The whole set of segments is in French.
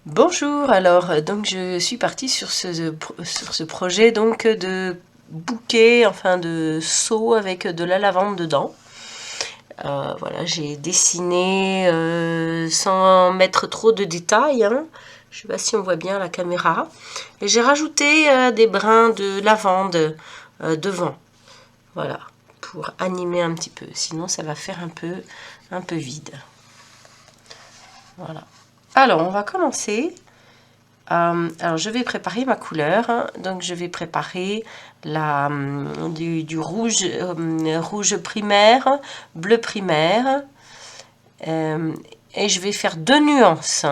Bonjour, alors donc je suis partie sur ce projet donc de bouquet, enfin de seau avec de la lavande dedans. Voilà, j'ai dessiné sans mettre trop de détails, hein. Je sais pas si on voit bien à la caméra. Et j'ai rajouté des brins de lavande devant, voilà, pour animer un petit peu. Sinon ça va faire un peu vide. Voilà. Alors on va commencer. Alors je vais préparer ma couleur, hein. Donc je vais préparer du rouge, rouge primaire, bleu primaire, et je vais faire deux nuances.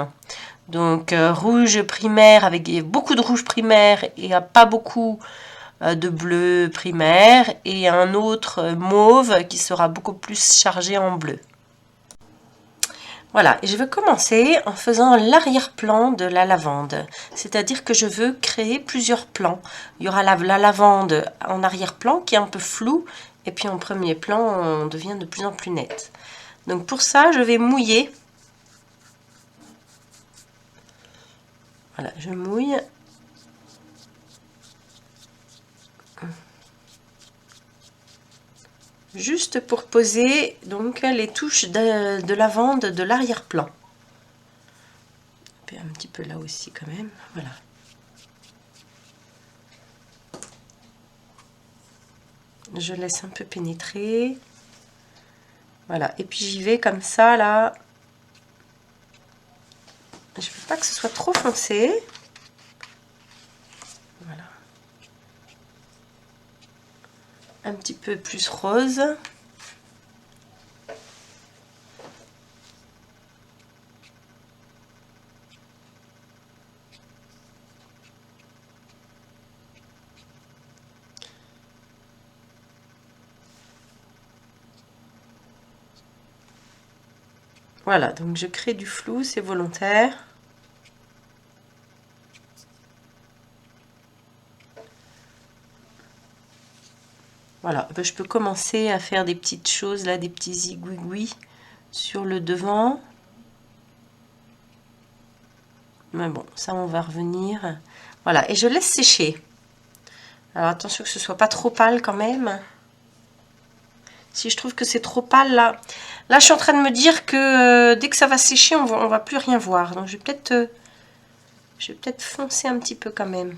Donc rouge primaire avec beaucoup de rouge primaire et pas beaucoup de bleu primaire, et un autre mauve qui sera beaucoup plus chargé en bleu. Voilà, et je vais commencer en faisant l'arrière-plan de la lavande. C'est-à-dire que je veux créer plusieurs plans. Il y aura la lavande en arrière-plan qui est un peu floue, et puis en premier plan, on devient de plus en plus net. Donc pour ça, je vais mouiller. Voilà, je mouille. Juste pour poser donc les touches de lavande de l'arrière-plan. Un petit peu là aussi quand même, voilà. Je laisse un peu pénétrer. Voilà, et puis j'y vais comme ça, là. Je ne veux pas que ce soit trop foncé. Voilà. Un petit peu plus rose. Voilà, donc je crée du flou, c'est volontaire. Voilà, ben, je peux commencer à faire des petites choses là, des petits zigouigouis sur le devant. Mais bon, ça on va revenir. Voilà, et je laisse sécher. Alors attention que ce soit pas trop pâle quand même. Si je trouve que c'est trop pâle là, je suis en train de me dire que dès que ça va sécher, on va plus rien voir. Donc je vais peut-être foncer un petit peu quand même.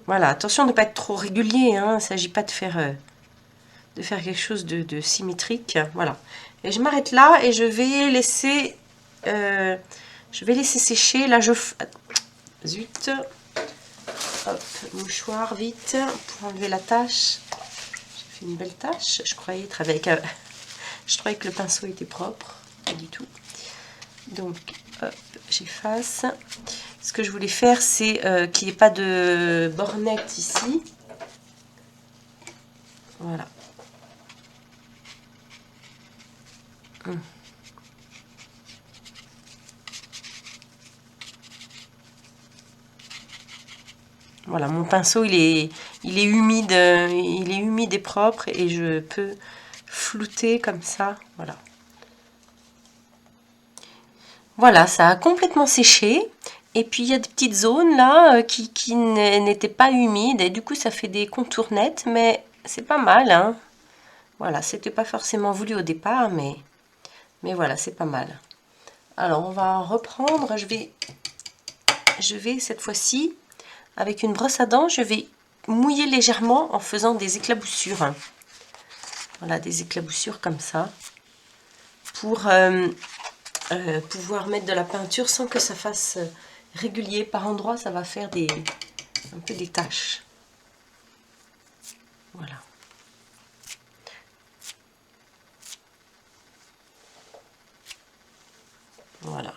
Voilà, attention de ne pas être trop régulier, hein. Il ne s'agit pas de faire quelque chose de symétrique. Voilà. Et je m'arrête là et je vais laisser sécher. Là, zut. Hop, mouchoir, vite, pour enlever la tache. J'ai fait une belle tache. Je croyais que le pinceau était propre. Pas du tout. Donc, hop, j'efface. Ce que je voulais faire, c'est qu'il n'y ait pas de bornette ici. Voilà. Voilà, mon pinceau, il est humide, et propre, et je peux flouter comme ça. Voilà. Voilà, ça a complètement séché. Et puis il y a des petites zones là qui n'étaient pas humides, et du coup ça fait des contours nets, mais c'est pas mal, hein. Voilà, c'était pas forcément voulu au départ, mais voilà, c'est pas mal. Alors on va reprendre. Je vais cette fois-ci, avec une brosse à dents, je vais mouiller légèrement en faisant des éclaboussures. Voilà, des éclaboussures comme ça, pour pouvoir mettre de la peinture sans que ça fasse régulier. Par endroits, ça va faire un peu des taches. Voilà. Voilà.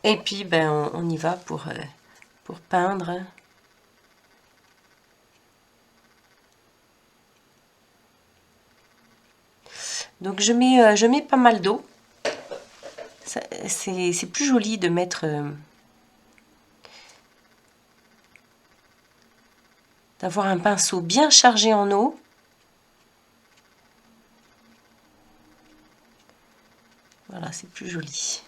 Et puis, ben, on y va pour peindre. Donc, je mets pas mal d'eau. C'est plus joli de mettre... d'avoir un pinceau bien chargé en eau. Voilà, c'est plus joli.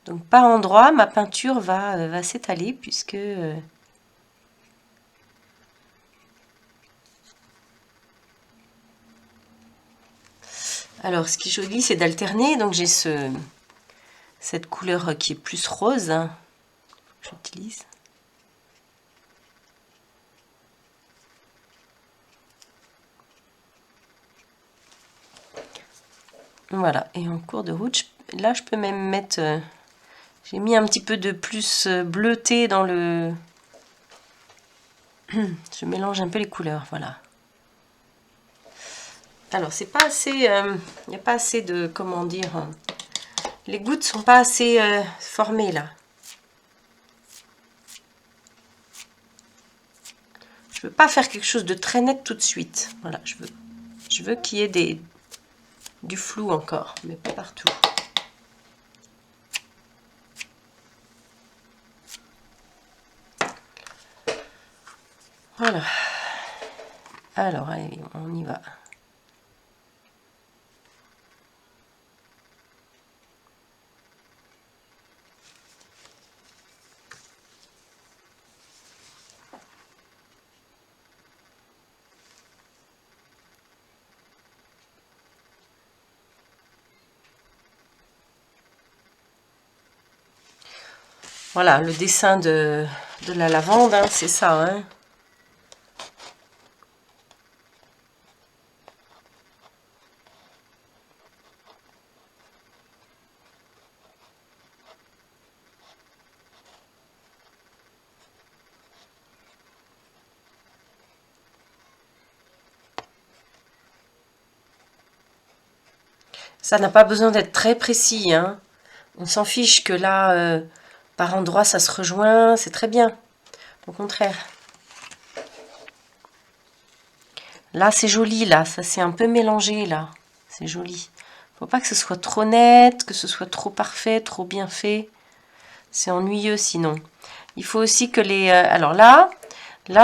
Donc par endroit, ma peinture va s'étaler puisque... Alors, ce qui est joli, c'est d'alterner. Donc j'ai cette couleur qui est plus rose. Hein, que j'utilise. Voilà, et en cours de route, là je peux même mettre... j'ai mis un petit peu de plus bleuté dans le... je mélange un peu les couleurs, voilà. Alors, c'est pas assez... il n'y a pas assez de... comment dire... les gouttes sont pas assez formées, là. Je veux pas faire quelque chose de très net tout de suite. Voilà, je veux qu'il y ait du flou encore, mais pas partout. Voilà. Alors, allez, on y va. Voilà, le dessin de la lavande, hein, c'est ça. Hein. Ça n'a pas besoin d'être très précis. Hein. On s'en fiche que là, par endroit, ça se rejoint. C'est très bien. Au contraire. Là, c'est joli. Là, ça s'est un peu mélangé. Là, c'est joli. Faut pas que ce soit trop net, que ce soit trop parfait, trop bien fait. C'est ennuyeux sinon. Il faut aussi que les... alors là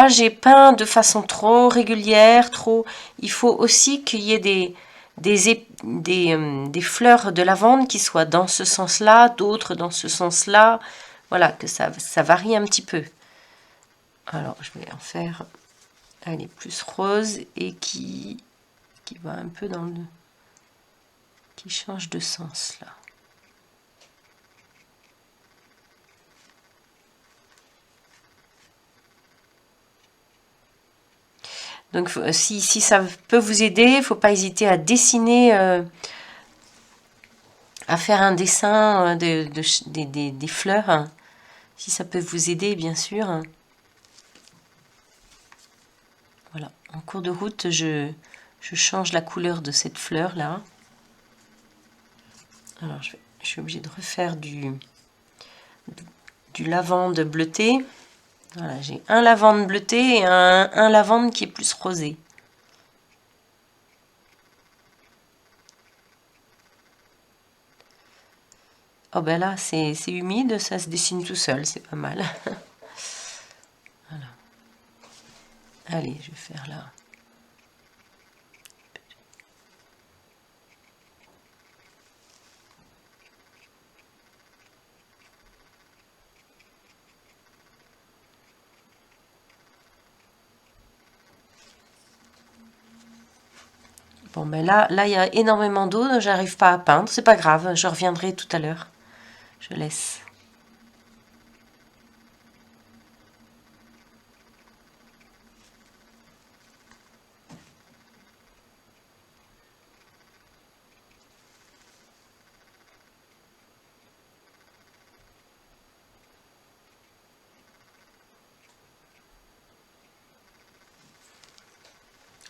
j'ai peint de façon trop régulière, trop... Il faut aussi qu'il y ait des fleurs de lavande qui soient dans ce sens-là, d'autres dans ce sens-là. Voilà, que ça varie un petit peu. Alors, je vais en faire... Elle est plus rose et qui va un peu dans le... qui change de sens, là. Donc, si ça peut vous aider, il ne faut pas hésiter à dessiner, à faire un dessin des fleurs. Hein, si ça peut vous aider, bien sûr. Voilà. En cours de route, je change la couleur de cette fleur-là. Alors, je suis obligée de refaire du lavande bleuté. Voilà, j'ai un lavande bleuté et un lavande qui est plus rosé. Oh ben là, c'est humide, ça se dessine tout seul, c'est pas mal. Voilà. Allez, je vais faire là. Bon ben là, il y a énormément d'eau, j'arrive pas à peindre, c'est pas grave, je reviendrai tout à l'heure. Je laisse.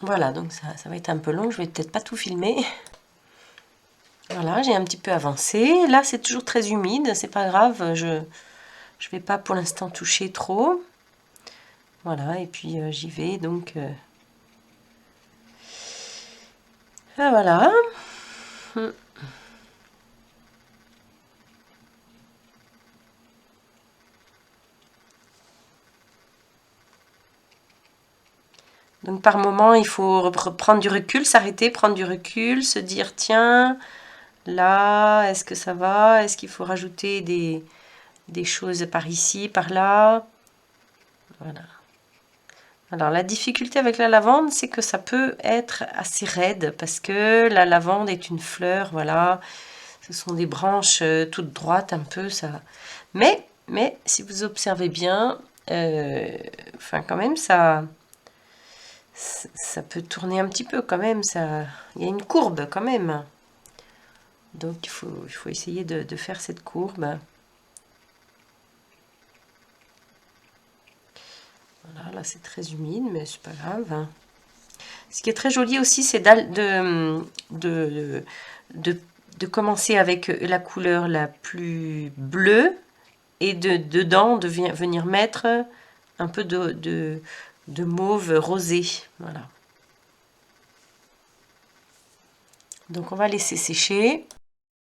Voilà, donc ça va être un peu long, je vais peut-être pas tout filmer. Voilà, Voilà, j'ai un petit peu avancé. Là, c'est toujours très humide, c'est pas grave, je vais pas pour l'instant toucher trop. Voilà, et puis j'y vais donc. Ah, voilà. Donc par moment, il faut prendre du recul, s'arrêter, prendre du recul, se dire tiens, là, est-ce que ça va? Est-ce qu'il faut rajouter des choses par ici, par là? Voilà. Alors la difficulté avec la lavande, c'est que ça peut être assez raide parce que la lavande est une fleur, voilà. Ce sont des branches toutes droites un peu, ça. Mais si vous observez bien, enfin quand même ça peut tourner un petit peu quand même, ça, il y a une courbe quand même. Donc il faut essayer de faire cette courbe. Voilà, là c'est très humide, mais c'est pas grave. Ce qui est très joli aussi, c'est de commencer avec la couleur la plus bleue et dedans de venir mettre un peu de mauve rosé. Voilà. Donc on va laisser sécher.